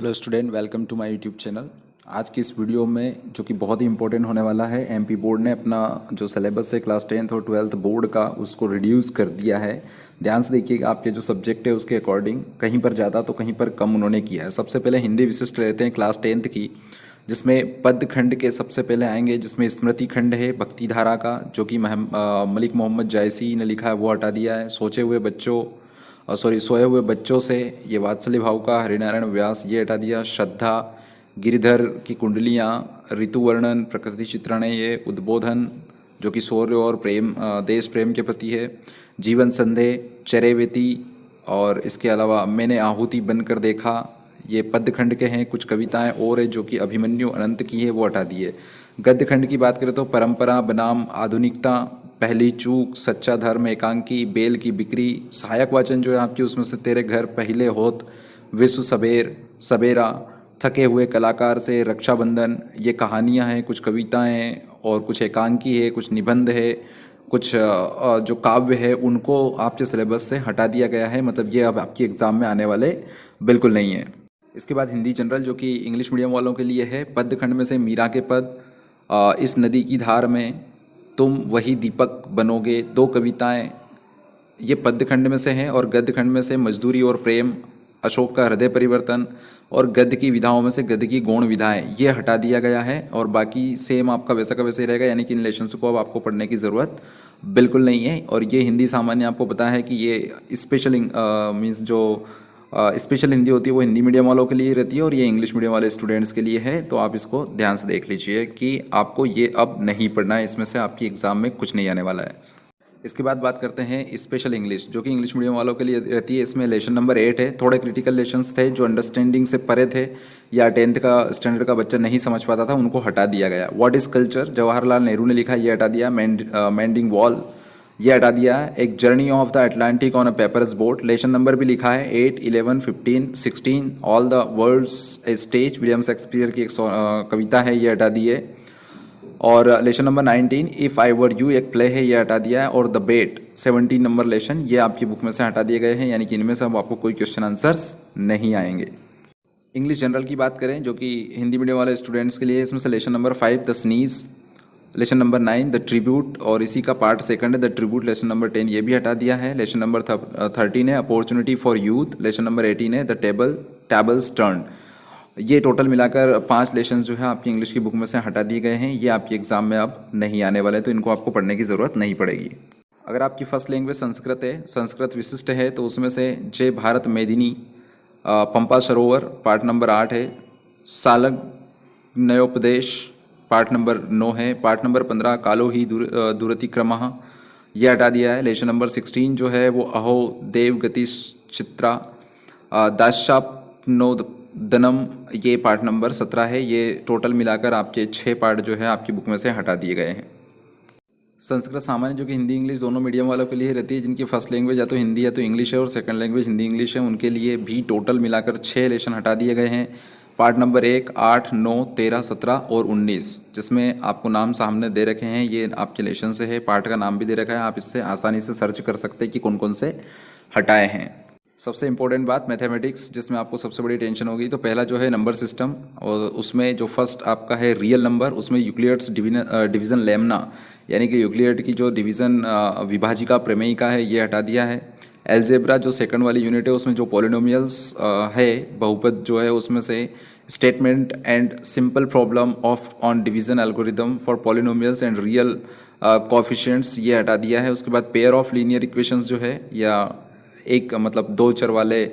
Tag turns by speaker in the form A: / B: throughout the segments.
A: Hello student, welcome to my YouTube channel. आज की इस वीडियो में जो कि बहुत ही इंपॉर्टेंट होने वाला है, एमपी बोर्ड ने अपना जो सिलेबस है क्लास 10th और 12th बोर्ड का उसको रिड्यूस कर दिया है। ध्यान से देखिएगा, आपके जो सब्जेक्ट है उसके अकॉर्डिंग कहीं पर ज़्यादा तो कहीं पर कम उन्होंने किया है। सबसे पहले हिंदी विशिष्ट रहते हैं क्लास 10th की, जिसमें पद खंड के सबसे पहले आएंगे, जिसमें स्मृति खंड है भक्ति धारा का, जो कि मलिक मोहम्मद जायसी ने लिखा है, वो हटा दिया है। सोए हुए बच्चों से ये वात्सल्य भाव का हरिनारायण व्यास ये हटा दिया। श्रद्धा, गिरिधर की कुंडलियाँ, ऋतु वर्णन, प्रकृति चित्रण है ये। उद्बोधन जो कि शौर्य और प्रेम, देश प्रेम के प्रति है। जीवन संदेह, चरैवेती, और इसके अलावा मैंने आहुति बनकर देखा, ये पद्य खंड के हैं। कुछ कविताएं और है जो कि अभिमन्यु अनंत की है, वो हटा दी है। गद्य खंड की बात करें तो परंपरा बनाम आधुनिकता, पहली चूक, सच्चा धर्म, एकांकी, बेल की बिक्री, सहायक वाचन जो है आपकी उसमें से तेरे घर पहले होत, विश्व सवेरा, थके हुए कलाकार से, रक्षाबंधन, ये कहानियां हैं। कुछ कविताएं हैं और कुछ एकांकी है, कुछ निबंध है, कुछ जो काव्य है उनको आपके सिलेबस से हटा दिया गया है। मतलब ये अब आपकी एग्ज़ाम में आने वाले बिल्कुल नहीं है। इसके बाद हिंदी जनरल जो कि इंग्लिश मीडियम वालों के लिए है। पद्य खंड में से मीरा के पद, इस नदी की धार में, तुम वही दीपक बनोगे, दो कविताएं ये पद्य खंड में से हैं। और गद्य खंड में से मजदूरी और प्रेम, अशोक का हृदय परिवर्तन, और गद्य की विधाओं में से गद्य की गौण विधाएं ये हटा दिया गया है। और बाकी सेम आपका वैसा का वैसे ही रहेगा, यानी कि इन लेशंस को अब आपको पढ़ने की ज़रूरत बिल्कुल नहीं है। और ये हिंदी सामान्य आपको पता है कि ये स्पेशल मीन्स जो स्पेशल हिंदी होती है वो हिंदी मीडियम वालों के लिए रहती है, और ये इंग्लिश मीडियम वाले स्टूडेंट्स के लिए है। तो आप इसको ध्यान से देख लीजिए कि आपको ये अब नहीं पढ़ना है, इसमें से आपकी एग्ज़ाम में कुछ नहीं आने वाला है। इसके बाद बात करते हैं स्पेशल इंग्लिश, जो कि इंग्लिश मीडियम वालों के लिए रहती है। इसमें लेसन नंबर 8 है। थोड़े क्रिटिकल लेसन्स थे जो अंडरस्टैंडिंग से परे थे या 10th का स्टैंडर्ड का बच्चा नहीं समझ पाता था, उनको हटा दिया गया। What is culture, Jawaharlal Nehru ने लिखा, ये हटा दिया। मैंडिंग वॉल ये हटा दिया है। एक journey of the Atlantic on a papers boat, lesson number भी लिखा है 8, 11, 15, 16, all the world's a stage, William Shakespeare की एक कविता है, ये हटा दी है। और lesson number 19, if I were you एक प्ले है, ये हटा दिया है। और द बेट 17 नंबर लेसन ये आपकी बुक में से हटा दिए गए हैं, यानी कि इनमें से अब आपको कोई क्वेश्चन आंसर्स नहीं आएंगे। इंग्लिश जनरल की बात करें जो कि हिंदी मीडियम वाले स्टूडेंट्स के लिए, इसमें से lesson number 5 the sneeze, lesson number 9 the tribute, और इसी का पार्ट सेकंड है द ट्रिब्यूट। लेसन नंबर 10 ये भी हटा दिया है। लेसन नंबर 13 है opportunity for youth. Lesson number 18 है द टेबल्स टर्न। ये टोटल मिलाकर 5 लेसन जो है आपकी इंग्लिश की बुक में से हटा दिए गए हैं। ये आपकी एग्जाम में अब नहीं आने वाले, तो इनको आपको पढ़ने की ज़रूरत नहीं पड़ेगी। अगर आपकी फर्स्ट लैंग्वेज संस्कृत है, संस्कृत विशिष्ट है, तो उसमें से जय भारत मेदिनी, पंपा सरोवर पार्ट नंबर 8 है। सालग नयोपदेश पार्ट नंबर 9 है। पार्ट नंबर 15 कालो ही दुरतिक्रमः ये हटा दिया है। लेसन नंबर 16 जो है वो अहो देव गति चित्रा, दाशापनोदनम ये पार्ट नंबर 17 है। ये टोटल मिलाकर आपके 6 पार्ट जो है आपकी बुक में से हटा दिए गए हैं। संस्कृत सामान्य जो कि हिंदी इंग्लिश दोनों मीडियम वालों के लिए रहती है, जिनकी फर्स्ट लैंग्वेज या तो हिंदी या तो इंग्लिश है और सेकंड लैंग्वेज हिंदी इंग्लिश है, उनके लिए भी टोटल मिलाकर 6 लेसन हटा दिए गए हैं। पार्ट नंबर 1, 8, 9, 13, 17 और 19, जिसमें आपको नाम सामने दे रखे हैं, ये आपके लेसन से है। पार्ट का नाम भी दे रखा है, आप इससे आसानी से सर्च कर सकते हैं कि कौन कौन से हटाए हैं। सबसे इंपॉर्टेंट बात मैथमेटिक्स, जिसमें आपको सबसे बड़ी टेंशन होगी। तो पहला जो है नंबर सिस्टम, और उसमें जो फर्स्ट आपका है रियल नंबर, उसमें यूक्लिड्स डिवीजन लेमना, यानी कि यूक्लिड की जो डिवीज़न विभाजिका प्रमेयिका है, ये हटा दिया है। एलजेब्रा जो सेकंड वाली यूनिट है, उसमें जो पॉलिनोमियल्स है बहुपद जो है, उसमें से statement and simple problem of on division algorithm for polynomials and real coefficients ये हटा दिया है। उसके बाद पेयर ऑफ लीनियर इक्वेशंस जो है, या एक मतलब 2 चर वाले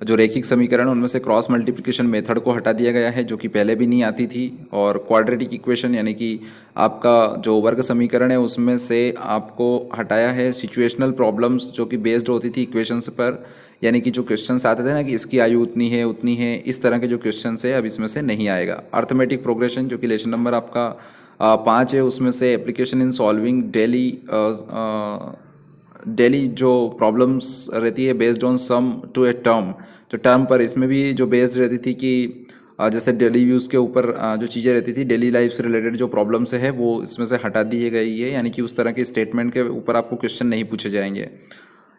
A: जो रैखिक समीकरण, उनमें से क्रॉस मल्टीप्लिकेशन मेथड को हटा दिया गया है, जो कि पहले भी नहीं आती थी। और क्वाड्रेटिक इक्वेशन यानी कि आपका जो वर्ग समीकरण है, उसमें से आपको हटाया है सिचुएशनल प्रॉब्लम्स, जो कि बेस्ड होती थी इक्वेशंस पर, यानी कि जो क्वेश्चंस आते थे ना कि इसकी आयु उतनी है, इस तरह के जो क्वेश्चंस है अब इसमें से नहीं आएगा। अर्थमेटिक प्रोग्रेशन जो कि लेसन नंबर आपका 5 है, उसमें से एप्लीकेशन इन सॉल्विंग डेली जो प्रॉब्लम्स रहती है based on sum to a term, तो टर्म पर इसमें भी जो बेस्ड रहती थी कि जैसे डेली यूज़ के ऊपर जो चीज़ें रहती थी, डेली लाइफ से रिलेटेड जो प्रॉब्लम्स है वो इसमें से हटा दी गई है, यानी कि उस तरह के स्टेटमेंट के ऊपर आपको क्वेश्चन नहीं पूछे जाएंगे।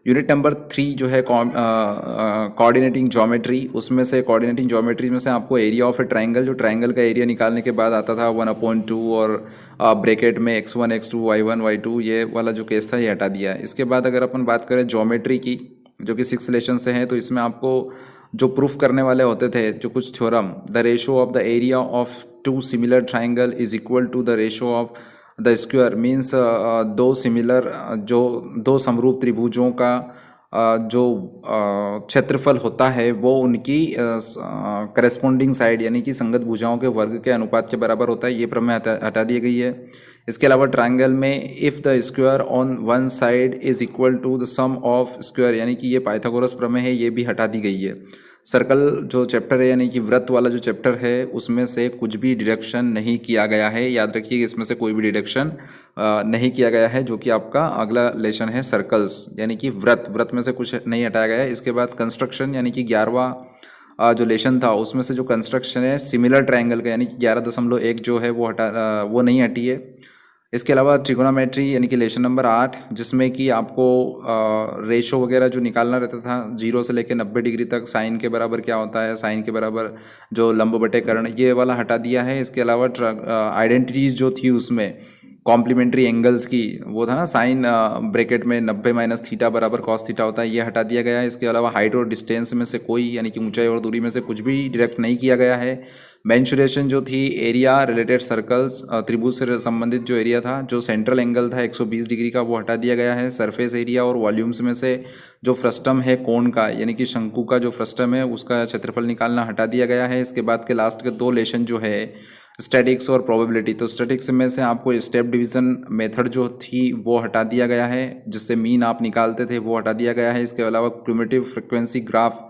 A: यूनिट नंबर 3 जो है कोऑर्डिनेटिंग ज्योमेट्री, उसमें से कोऑर्डिनेटिंग ज्योमेट्री में से आपको एरिया ऑफ ए ट्राइंगल, जो ट्राइंगल का एरिया निकालने के बाद आता था 1/2 और ब्रैकेट में x1 x2 y1 y2, ये वाला जो केस था ये हटा दिया है। इसके बाद अगर अपन बात करें ज्योमेट्री की, जो कि 6 लेशन से है, तो इसमें आपको जो प्रूफ करने वाले होते थे जो कुछ theorem, the ratio of the area of two similar triangle is equal to the ratio of the square, means दो सिमिलर जो दो समरूप त्रिभुजों का जो क्षेत्रफल होता है वो उनकी करेस्पॉन्डिंग साइड यानी कि संगत भुजाओं के वर्ग के अनुपात के बराबर होता है। ये प्रमेय हटा दी गई है। इसके अलावा ट्रायंगल में if the square on one side is equal to the sum of square, यानी कि ये पाइथागोरस प्रमेय है, ये भी हटा दी गई है। सर्कल जो चैप्टर है यानी कि वृत्त वाला जो चैप्टर है उसमें से कुछ भी डिडक्शन नहीं किया गया है। याद रखिए इसमें से कोई भी डिडक्शन नहीं किया गया है, जो कि आपका अगला लेसन है सर्कल्स यानी कि वृत्त में से कुछ नहीं हटाया गया है। इसके बाद कंस्ट्रक्शन यानी कि 11वां जो लेसन था उसमें से जो कंस्ट्रक्शन है सिमिलर ट्रायंगल का यानी कि 11.1 जो है वो नहीं हटी है। इसके अलावा ट्रिगोनोमेट्री यानी कि लेसन नंबर 8, जिसमें कि आपको रेशो वगैरह जो निकालना रहता था 0 से लेकर 90 डिग्री तक, साइन के बराबर क्या होता है, साइन के बराबर जो लंब बटे कर्ण, ये वाला हटा दिया है। इसके अलावा आइडेंटिटीज़ जो थी उसमें कॉम्प्लीमेंट्री एंगल्स की, वो था ना साइन ब्रैकेट में 90 - थीटा बराबर कॉस थीटा होता है, ये हटा दिया गया है। इसके अलावा हाइट और डिस्टेंस में से कोई यानी कि ऊंचाई और दूरी में से कुछ भी डिरेक्ट नहीं किया गया है। मेंसुरेशन जो थी एरिया रिलेटेड सर्कल्स, त्रिभुज से संबंधित जो एरिया था, जो सेंट्रल एंगल था 120 डिग्री का, वो हटा दिया गया है। सरफेस एरिया और वॉल्यूम्स में से जो फ्रस्टम है कोण का यानी कि शंकु का जो फ्रस्टम है उसका क्षेत्रफल निकालना हटा दिया गया है। इसके बाद के लास्ट के 2 लेसन जो है स्टैटिक्स और प्रोबेबिलिटी, तो स्टैटिक्स में से आपको स्टेप डिवीजन मेथड जो थी वो हटा दिया गया है, जिससे मीन आप निकालते थे वो हटा दिया गया है। इसके अलावा क्यूमुलेटिव फ्रीक्वेंसी ग्राफ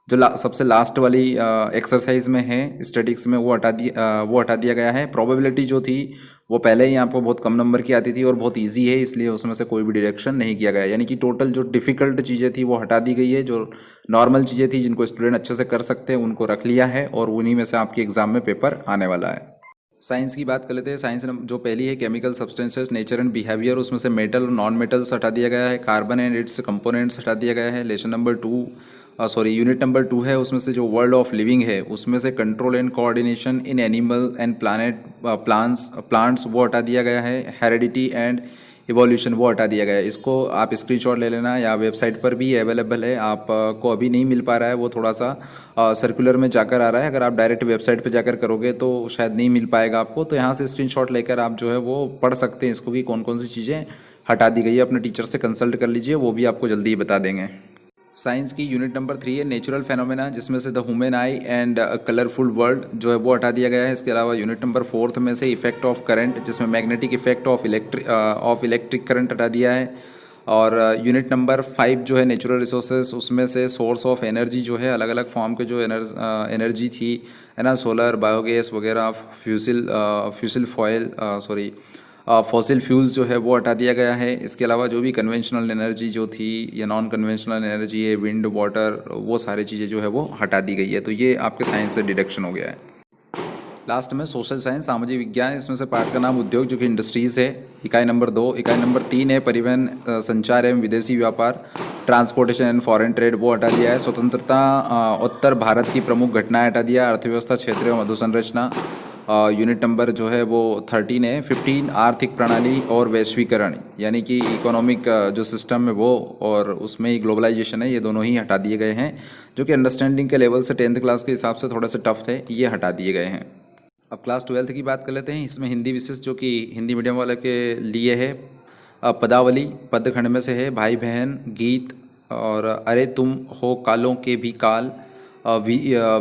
A: जो सबसे लास्ट वाली एक्सरसाइज में है स्टैटिक्स में, वो हटा दिया गया है। प्रोबेबिलिटी जो थी वो पहले ही आपको बहुत कम नंबर की आती थी और बहुत इजी है, इसलिए उसमें से कोई भी डिडक्शन नहीं किया गया, यानी कि टोटल जो डिफ़िकल्ट चीज़ें थी वो हटा दी गई है। जो नॉर्मल चीज़ें थी जिनको स्टूडेंट अच्छे से कर सकते हैं उनको रख लिया है और उन्हीं में से आपके एग्जाम में पेपर आने वाला है। साइंस की बात कर लेते हैं। साइंस जो पहली है chemical substances, nature and behaviour, उसमें से मेटल और नॉन मेटल्स हटा दिया गया है। कार्बन एंड इट्स कंपोनेंट्स हटा दिया गया है। लेसन नंबर 2 यूनिट नंबर 2 है, उसमें से जो वर्ल्ड ऑफ लिविंग है उसमें से control and coordination in animal and plants वो हटा दिया गया है। हेरिडिटी एंड इवोल्यूशन वो हटा दिया गया है। इसको आप स्क्रीनशॉट ले लेना, या वेबसाइट पर भी अवेलेबल है, आपको अभी नहीं मिल पा रहा है, वो थोड़ा सा सर्कुलर में जाकर आ रहा है। अगर आप डायरेक्ट वेबसाइट पर जाकर करोगे तो शायद नहीं मिल पाएगा आपको, तो यहाँ से स्क्रीनशॉट लेकर आप जो है वो पढ़ सकते हैं इसको कि कौन कौन सी चीज़ें हटा दी गई है। अपने टीचर से कंसल्ट कर लीजिए, वो भी आपको जल्दी ही बता देंगे। साइंस की यूनिट नंबर 3 है नेचुरल फेनोमेना, जिसमें से the human I and colourful world जो है वो हटा दिया गया है। इसके अलावा यूनिट नंबर 4 में से इफेक्ट ऑफ करंट, जिसमें magnetic effect of electric current हटा दिया है। और यूनिट नंबर 5 जो है नेचुरल रिसोर्सेज, उसमें से सोर्स ऑफ एनर्जी जो है अलग अलग फॉर्म के जो एनर्जी थी है ना, सोलर, बायोगैस वगैरह, फॉसिल फ्यूल्स जो है वो हटा दिया गया है। इसके अलावा जो भी कन्वेंशनल एनर्जी जो थी या नॉन कन्वेंशनल एनर्जी है, विंड, वाटर, वो सारी चीज़ें जो है वो हटा दी गई है। तो ये आपके साइंस से डिडक्शन हो गया है। लास्ट में सोशल साइंस, सामाजिक विज्ञान, इसमें से पार्ट का नाम उद्योग जो कि इंडस्ट्रीज़ है, इकाई नंबर 2। इकाई नंबर 3 है परिवहन, संचार एवं विदेशी व्यापार, ट्रांसपोर्टेशन एंड फॉरेन ट्रेड, वो हटा दिया है। स्वतंत्रता उत्तर भारत की प्रमुख घटनाएं हटा दिया। अर्थव्यवस्था, क्षेत्र एवं अधोसंरचना, यूनिट नंबर जो है वो 13 है। 15 आर्थिक प्रणाली और वैश्वीकरण, यानी कि इकोनॉमिक जो सिस्टम है वो, और उसमें ही ग्लोबलाइजेशन है, ये दोनों ही हटा दिए गए हैं, जो कि अंडरस्टैंडिंग के लेवल से 10th क्लास के हिसाब से थोड़े से टफ थे, ये हटा दिए गए हैं। अब क्लास 12th की बात कर लेते हैं। इसमें हिंदी विशेष जो कि हिंदी मीडियम वाले के लिए है, पदावली पदखंड में से है, भाई बहन, गीत, और अरे तुम हो कालों के भी काल,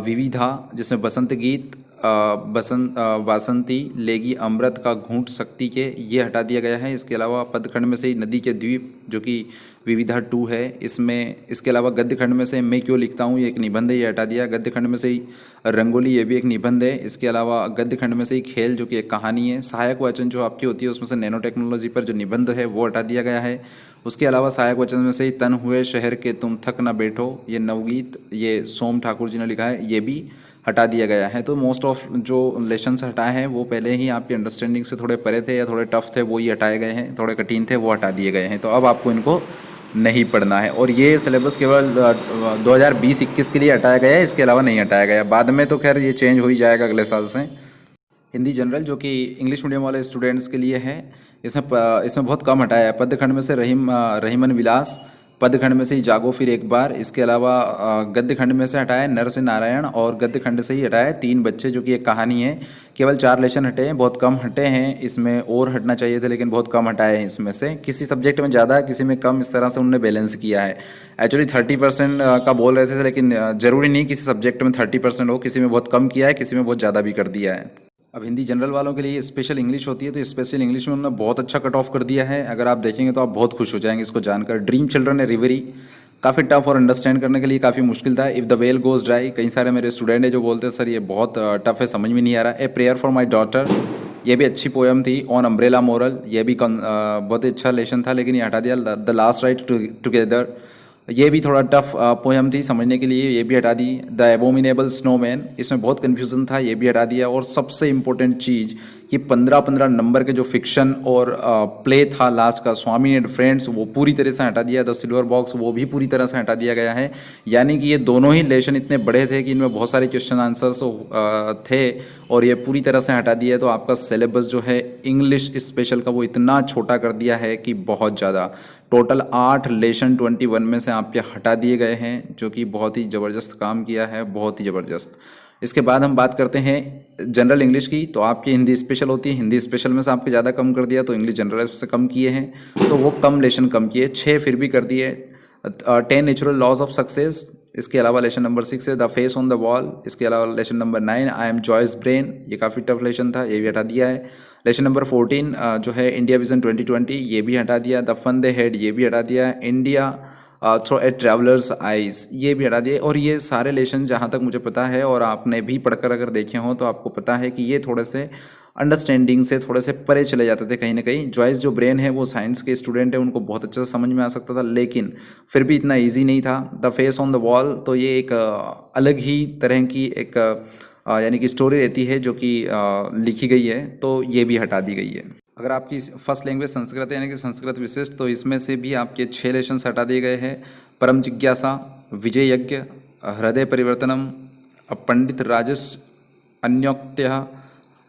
A: विविधा जिसमें बसंत गीत, वासंती लेगी अमृत का घूंट शक्ति के, ये हटा दिया गया है। इसके अलावा पदखंड में से ही नदी के द्वीप जो कि विविधा 2 है इसमें। इसके अलावा गद्य खंड में से मैं क्यों लिखता हूँ, ये एक निबंध है, ये हटा दिया। गद्य खंड में से ही रंगोली, ये भी एक निबंध है। इसके अलावा गद्य खंड में से ही खेल जो कि एक कहानी है। सहायक वचन जो आपकी होती है उसमें से नैनो टेक्नोलॉजी पर जो निबंध है वो हटा दिया गया है। उसके अलावा सहायक वचन में से ही तन हुए शहर के तुम थक न बैठो, ये नवगीत, ये सोम ठाकुर जी ने लिखा है, ये भी हटा दिया गया है। तो मोस्ट ऑफ जो लेसन्स हटाए हैं वो पहले ही आपकी अंडरस्टैंडिंग से थोड़े परे थे या थोड़े टफ थे, वो ही हटाए गए हैं। थोड़े कठिन थे, वो हटा दिए गए हैं। तो अब आपको इनको नहीं पढ़ना है। और ये सिलेबस केवल 2020-21 के लिए हटाया गया है, इसके अलावा नहीं हटाया गया। बाद में तो खैर ये चेंज हो ही जाएगा अगले साल से। हिंदी जनरल जो कि इंग्लिश मीडियम वाले स्टूडेंट्स के लिए है, इसमें बहुत कम हटाया है। पद्यखंड में से रहीमन विलास, पद्यखंड में से ही जागो फिर एक बार, इसके अलावा गद्य खंड में से हटाया है नर से नारायण, और गद्य खंड से ही हटाया है तीन बच्चे जो कि एक कहानी है। केवल 4 लेसन हटे हैं, बहुत कम हटे हैं। इसमें और हटना चाहिए थे लेकिन बहुत कम हटाए हैं। इसमें से किसी सब्जेक्ट में ज़्यादा किसी में कम, इस तरह से उन्होंने बैलेंस किया है। एक्चुअली 30% का बोल रहे थे लेकिन ज़रूरी नहीं किसी सब्जेक्ट में 30% हो, किसी में बहुत कम किया है, किसी में बहुत ज़्यादा भी कर दिया है। अब हिंदी जनरल वालों के लिए स्पेशल इंग्लिश होती है, तो स्पेशल इंग्लिश में उन्होंने बहुत अच्छा कट ऑफ कर दिया है। अगर आप देखेंगे तो आप बहुत खुश हो जाएंगे इसको जानकर। ड्रीम चिल्ड्रन है रिवरी, काफ़ी टफ और अंडरस्टैंड करने के लिए काफ़ी मुश्किल था। If the well goes dry, कई सारे मेरे स्टूडेंट हैं जो बोलते हैं सर ये बहुत टफ है, समझ में नहीं आ रहा। A prayer for my daughter, ये भी अच्छी पोएम थी। ऑन अम्ब्रेला मोरल, ये भी बहुत ही अच्छा लेसन था लेकिन ये हटा दिया। द लास्ट राइट टुगेदर, ये भी थोड़ा टफ पोएम थी समझने के लिए, ये भी हटा दी। द एबोमिनेबल स्नोमैन, इसमें बहुत कन्फ्यूज़न था, ये भी हटा दिया। और सबसे इम्पोर्टेंट चीज़ कि 15-15 नंबर के जो फिक्शन और प्ले था लास्ट का, स्वामी एंड फ्रेंड्स, वो पूरी तरह से हटा दिया। द सिल्वर बॉक्स, वो भी पूरी तरह से हटा दिया गया है। यानी कि ये दोनों ही लेसन इतने बड़े थे कि इनमें बहुत सारे क्वेश्चन आंसर्स थे और ये पूरी तरह से हटा दिया। तो आपका सिलेबस जो है इंग्लिश स्पेशल का वो इतना छोटा कर दिया है कि बहुत ज़्यादा। टोटल 8 लेसन 21 में से आपके हटा दिए गए हैं, जो कि बहुत ही ज़बरदस्त काम किया है, बहुत ही ज़बरदस्त। इसके बाद हम बात करते हैं जनरल इंग्लिश की। तो आपकी हिंदी स्पेशल होती है, हिंदी स्पेशल में से आपके ज़्यादा कम कर दिया, तो इंग्लिश जनरल से कम किए हैं, तो वो कम लेसन कम किए, 6 फिर भी कर दिए। 10 नेचुरल लॉज ऑफ सक्सेस, इसके अलावा लेसन नंबर 6 है the face on the wall, इसके अलावा lesson number 9 I am Joyce brain, ये काफ़ी टफ लेसन था, ये भी हटा दिया है। लेसन नंबर 14 जो है इंडिया विजन 2020, ये भी हटा दिया। द फन दे हेड, ये भी हटा दिया। India through a travellers eyes, ये भी हटा दिए। और ये सारे लेसन जहाँ तक मुझे पता है और आपने भी पढ़कर अगर देखे हों तो आपको पता है कि ये थोड़े से अंडरस्टैंडिंग से थोड़े से परे चले जाते थे कहीं ना कहीं। जॉयस जो ब्रेन है वो साइंस के स्टूडेंट है, उनको बहुत अच्छे से समझ में आ सकता था, लेकिन फिर भी इतना ईजी नहीं था। The face on the wall, तो ये एक अलग ही तरह की एक यानी कि स्टोरी रहती है जो कि लिखी गई है, तो ये भी हटा दी गई है। अगर आपकी फर्स्ट लैंग्वेज संस्कृत है यानी कि संस्कृत विशिष्ट, तो इसमें से भी आपके 6 लेसन हटा दिए गए हैं। परम जिज्ञासा, विजय यज्ञ, हृदय परिवर्तनम, पंडित राजस, अन्योक्त्य,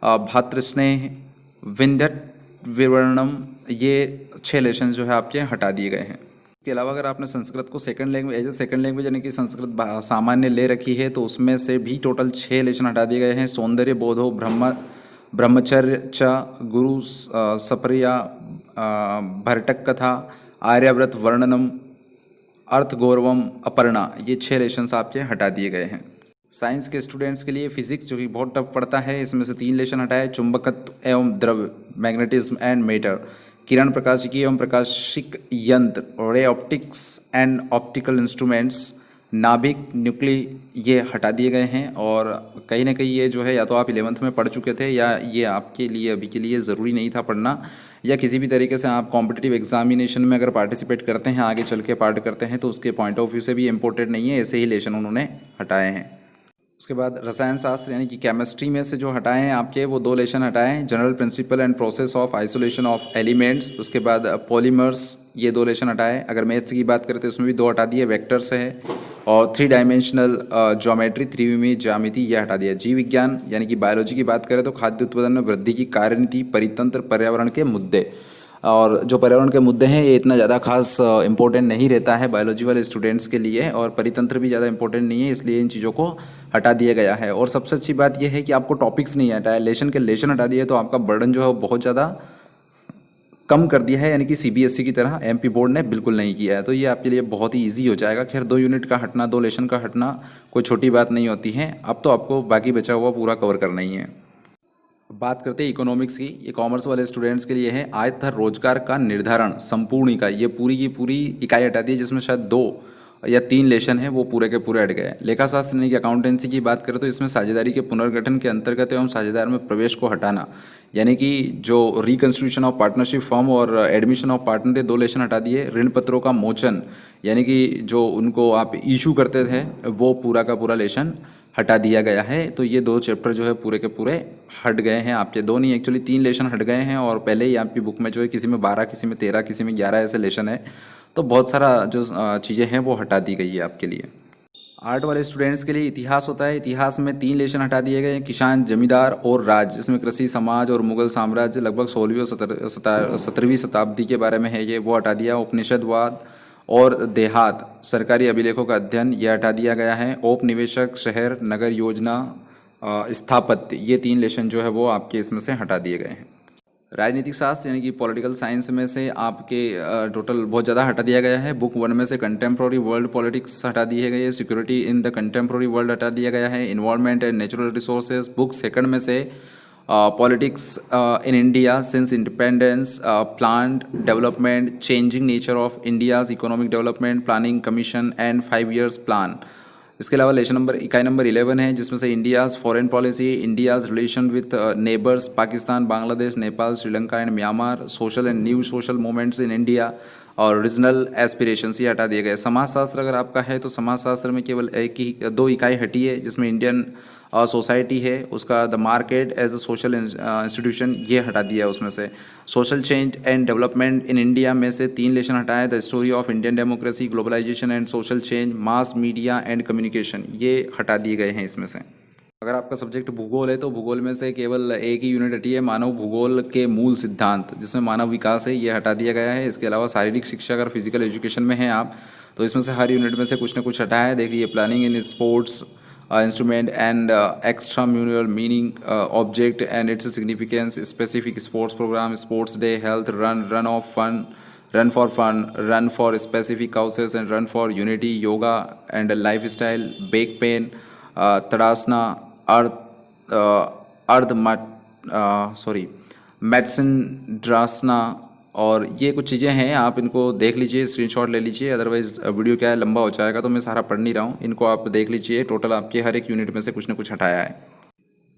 A: भातृस्नेह, विंध्य विवरणम, ये 6 लेसन जो है आपके हटा दिए गए हैं। इसके अलावा अगर आपने संस्कृत को second language as a second language यानी कि संस्कृत सामान्य ले रखी है, तो उसमें से भी टोटल 6 लेसन हटा दिए गए हैं। सौंदर्य बोधो, ब्रह्मचर्य च, गुरु सप्रिया, भरटक कथा, आर्यव्रत वर्णनम, अर्थ गौरवम, अपर्णा, ये 6 लेसन आपके हटा दिए गए हैं। साइंस के स्टूडेंट्स के लिए फिजिक्स जो कि बहुत टफ पड़ता है, इसमें से 3 लेसन हटाए। चुंबकत्व एवं द्रव्य, मैग्नेटिज्म एंड मैटर, किरण प्रकाशिकी एवं प्रकाशिक यंत्र, ray optics and optical instruments, नाभिक, न्यूक्ली, ये हटा दिए गए हैं। और कहीं ना कहीं ये जो है या तो आप 11th में पढ़ चुके थे या ये आपके लिए अभी के लिए ज़रूरी नहीं था पढ़ना, या किसी भी तरीके से आप कॉम्पिटिटिव एग्जामिनेशन में अगर पार्टिसिपेट करते हैं, आगे चल के पार्ट करते हैं, तो उसके पॉइंट ऑफ व्यू से भी इम्पोर्टेंट नहीं है, ऐसे ही लेसन उन्होंने हटाए हैं। उसके बाद रसायन शास्त्र यानी कि केमिस्ट्री में से जो हटाए हैं आपके वो 2 लेसन हटाए हैं। General principle and process of isolation of elements, उसके बाद पॉलीमर्स, ये 2 लेसन हटाए। अगर मैथ्स की बात करें तो उसमें भी 2 हटा दिए, वेक्टर्स है। और 3 डायमेंशनल ज्योमेट्री, त्रिविमीय ज्यामिति, ये हटा दिया। जीव विज्ञान यानी कि बायोलॉजी की बात करें तो खाद्य उत्पादन में वृद्धि की कार्यनीति, परितंत्र, पर्यावरण के मुद्दे, और जो पर्यावरण के मुद्दे हैं ये इतना ज़्यादा खास इंपॉर्टेंट नहीं रहता है बायोलॉजी वाले स्टूडेंट्स के लिए, और परितंत्र भी ज़्यादा इंपॉर्टेंट नहीं है, इसलिए इन चीज़ों को हटा दिया गया है। और सबसे अच्छी बात यह है कि आपको टॉपिक्स नहीं हटाया, लेसन के लेसन हटा दिए, तो आपका बर्डन जो है वो बहुत ज़्यादा कम कर दिया है, यानी कि सीबीएसई की तरह एमपी बोर्ड ने बिल्कुल नहीं किया है। तो ये आपके लिए बहुत ही ईजी हो जाएगा। खैर 2 यूनिट का हटना, 2 लेसन का हटना कोई छोटी बात नहीं होती है। अब तो आपको बाकी बचा हुआ पूरा कवर करना ही है। बात करते हैं इकोनॉमिक्स की, ये कॉमर्स वाले स्टूडेंट्स के लिए है। आय तथा रोजगार का निर्धारण, संपूर्ण इकाई, ये पूरी की पूरी इकाई हटा दी है, जिसमें शायद 2 या 3 लेसन है वो पूरे के पूरे हट गए। लेखा शास्त्र यानी कि अकाउंटेंसी की बात करें तो इसमें साझेदारी के पुनर्गठन के अंतर्गत एवं साझेदार में प्रवेश को हटाना, यानी कि जो रिकंस्टिट्यूशन ऑफ पार्टनरशिप फॉर्म और एडमिशन ऑफ पार्टनर, 2 लेसन हटा दिए। ऋण पत्रों का मोचन, यानी कि जो उनको आप इशू करते थे वो पूरा का पूरा लेसन हटा दिया गया है। तो ये 2 चैप्टर जो है पूरे के पूरे हट गए हैं आपके। 2 नहीं एक्चुअली 3 लेसन हट गए हैं, और पहले ही आपकी बुक में जो है किसी में 12, किसी में 13, किसी में 11 ऐसे लेसन है। तो बहुत सारा जो चीज़ें हैं वो हटा दी गई है आपके लिए। आर्ट वाले स्टूडेंट्स के लिए इतिहास होता है। इतिहास में 3 लेशन हटा दिए गए हैं, किसान, जमींदार और राज, जिसमें कृषि, समाज और मुगल साम्राज्य लगभग 16वीं और 17वीं शताब्दी के बारे में है, ये वो हटा दिया। उपनिषदवाद और देहात, सरकारी अभिलेखों का अध्ययन, यह हटा दिया गया है। औपनिवेशक, शहर नगर योजना, स्थापत्य, ये 3 लेशन जो है वो आपके इसमें से हटा दिए गए हैं। राजनीतिक शास्त्र यानी कि पॉलिटिकल साइंस में से आपके टोटल बहुत ज़्यादा हटा दिया गया है। बुक 1 में से कंटेम्प्रोरी वर्ल्ड पॉलिटिक्स हटा दिए गए हैं। Security in the contemporary world हटा दिया गया है। Environment and natural resources. Book 2 में से politics in India since independence, planned development, changing nature of India's economic development, planning commission and 5 years plan. इसके अलावा लेसन इकाई नंबर 11 है, जिसमें से India's foreign policy, India's relation with neighbours, Pakistan, Bangladesh, Nepal, Sri Lanka and Myanmar, social and new social movements in India और regional aspirations, ये हटा दिए गए। समाजशास्त्र अगर आपका है तो समाजशास्त्र में केवल 2 इकाई हटी है, जिसमें इंडियन सोसाइटी है, उसका the market as a social institution, ये हटा दिया है उसमें से। Social change and development in India में से 3 लेशन हटाए, the story of Indian democracy, globalisation and social change, mass media and communication, ये हटा दिए गए हैं इसमें से। अगर आपका सब्जेक्ट भूगोल है तो भूगोल में से केवल एक ही यूनिट हटी है, मानव भूगोल के मूल सिद्धांत, जिसमें मानव विकास है, ये हटा दिया गया है। इसके अलावा शारीरिक शिक्षा, अगर फिजिकल एजुकेशन में हैं आप तो इसमें से हर यूनिट में से कुछ ना कुछ हटा है। देखिए, planning in sports instrument and extra mural meaning object and its significance, specific sports program, sports day, health run, run of fun, run for fun, run for specific causes and run for unity, yoga and life style, back pain, tadasana, medicine ड्रासना, और ये कुछ चीज़ें हैं, आप इनको देख लीजिए, स्क्रीनशॉट ले लीजिए, अदरवाइज़ वीडियो क्या है लंबा हो जाएगा, तो मैं सारा पढ़ नहीं रहा हूँ, इनको आप देख लीजिए। टोटल आपके हर एक यूनिट में से कुछ ना कुछ हटाया है।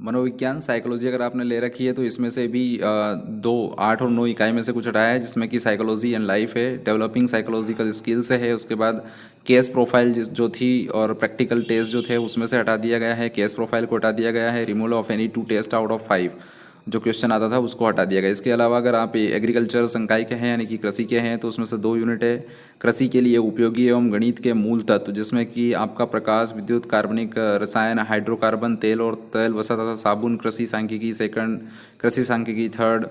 A: मनोविज्ञान, साइकोलॉजी अगर आपने ले रखी है तो इसमें से भी 2, 8 और 9 इकाई में से कुछ हटाया है, जिसमें कि साइकोलॉजी एंड लाइफ है, डेवलपिंग साइकोलॉजिकल स्किल्स है, उसके बाद केस प्रोफाइल जो थी और प्रैक्टिकल टेस्ट जो थे उसमें से हटा दिया गया है, केस प्रोफाइल को हटा दिया गया है, removal of any 2 test out of 5 जो क्वेश्चन आता था उसको हटा दिया गया। इसके अलावा अगर आप एग्रीकल्चर संकाय के हैं यानी कि कृषि के हैं तो उसमें से 2 यूनिट है, कृषि के लिए उपयोगी एवं गणित के मूल तत्व, जिसमें कि आपका प्रकाश, विद्युत, कार्बनिक रसायन, हाइड्रोकार्बन, तेल और तेल वसा तथा साबुन, कृषि सांख्यिकी 2, कृषि सांख्यिकी 3,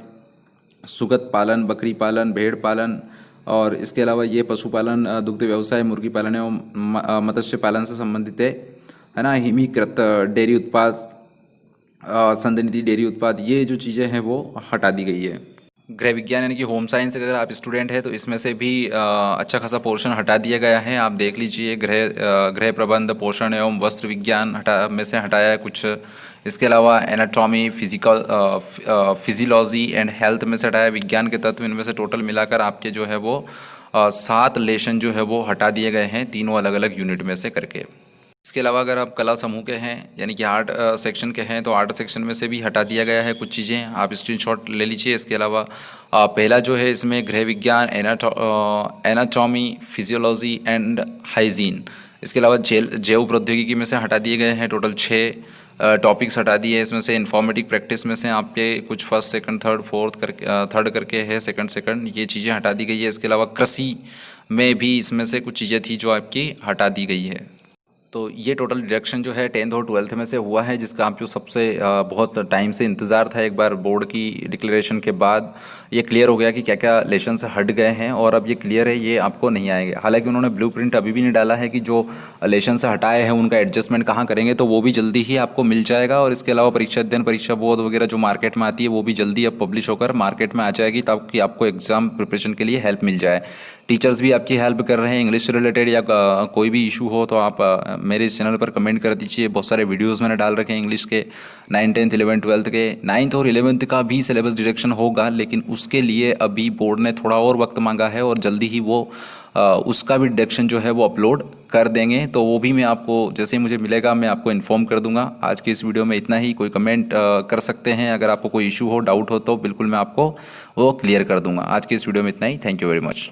A: सुगत पालन, बकरी पालन, भेड़ पालन, और इसके अलावा ये पशुपालन, दुग्ध व्यवसाय, मुर्गी पालन एवं मत्स्य पालन से संबंधित है ना, हिमीकृत डेयरी उत्पाद, संदनिधि डेयरी उत्पाद, ये जो चीज़ें हैं वो हटा दी गई है। गृह विज्ञान यानी कि होम साइंस अगर आप स्टूडेंट हैं तो इसमें से भी अच्छा खासा पोर्शन हटा दिया गया है, आप देख लीजिए। गृह प्रबंध, पोषण एवं वस्त्र विज्ञान में से हटाया है कुछ। इसके अलावा एनाटॉमी, फिजियोलॉजी एंड हेल्थ में से हटाया, विज्ञान के तत्व, इनमें से टोटल मिलाकर आपके जो है वो 7 लेशन जो है वो हटा दिए गए हैं, तीनों अलग अलग यूनिट में से करके। इसके अलावा अगर आप कला समूह के हैं यानी कि आर्ट सेक्शन के हैं तो आर्ट सेक्शन में से भी हटा दिया गया है कुछ चीज़ें, आप स्क्रीनशॉट ले लीजिए। इसके अलावा पहला जो है इसमें गृह विज्ञान, एनाटॉमी, फिजियोलॉजी एंड हाइजीन। इसके अलावा जैव प्रौद्योगिकी में से हटा दिए गए हैं टोटल 6 टॉपिक्स हटा दिए। इसमें से इन्फॉर्मेटिव प्रैक्टिस में से आपके कुछ फर्स्ट, सेकंड, थर्ड, फोर्थ करके थर्ड करके है, सेकंड, ये चीज़ें हटा दी गई है। इसके अलावा कृषि में भी इसमें से कुछ चीज़ें थी जो आपकी हटा दी गई है। तो ये टोटल डिडक्शन जो है 10th और 12th में से हुआ है, जिसका आप जो सबसे बहुत टाइम से इंतज़ार था। एक बार बोर्ड की डिक्लेरेशन के बाद ये क्लियर हो गया कि क्या क्या लेशन से हट गए हैं, और अब ये क्लियर है, ये आपको नहीं आएंगे। हालांकि उन्होंने ब्लूप्रिंट अभी भी नहीं डाला है कि जो लेशन से हटाए हैं उनका एडजस्टमेंट कहाँ करेंगे, तो वो भी जल्दी ही आपको मिल जाएगा। और इसके अलावा परीक्षा अध्ययन, परीक्षा बोध वगैरह जो मार्केट में आती है वो भी जल्दी अब पब्लिश होकर मार्केट में आ जाएगी, ताकि आपको एग्ज़ाम प्रिपरेशन के लिए हेल्प मिल जाए। टीचर्स भी आपकी हेल्प कर रहे हैं, इंग्लिश से रिलेटेड या कोई भी इशू हो तो आप मेरे इस चैनल पर कमेंट कर दीजिए। बहुत सारे वीडियोस मैंने डाल रखे हैं इंग्लिश के, 9th, 10th, 11th, 12th के। 9th और 11th का भी सिलेबस डिडक्शन होगा, लेकिन उसके लिए अभी बोर्ड ने थोड़ा और वक्त मांगा है और जल्दी ही वो उसका भी डिडक्शन जो है वो अपलोड कर देंगे। तो वो भी मैं आपको जैसे ही मुझे मिलेगा मैं आपको इन्फॉर्म कर दूंगा। आज की इस वीडियो में इतना ही। कोई कमेंट कर सकते हैं, अगर आपको कोई इशू हो, डाउट हो तो बिल्कुल मैं आपको वो क्लियर कर दूंगा। आज की इस वीडियो में इतना ही। Thank you very much.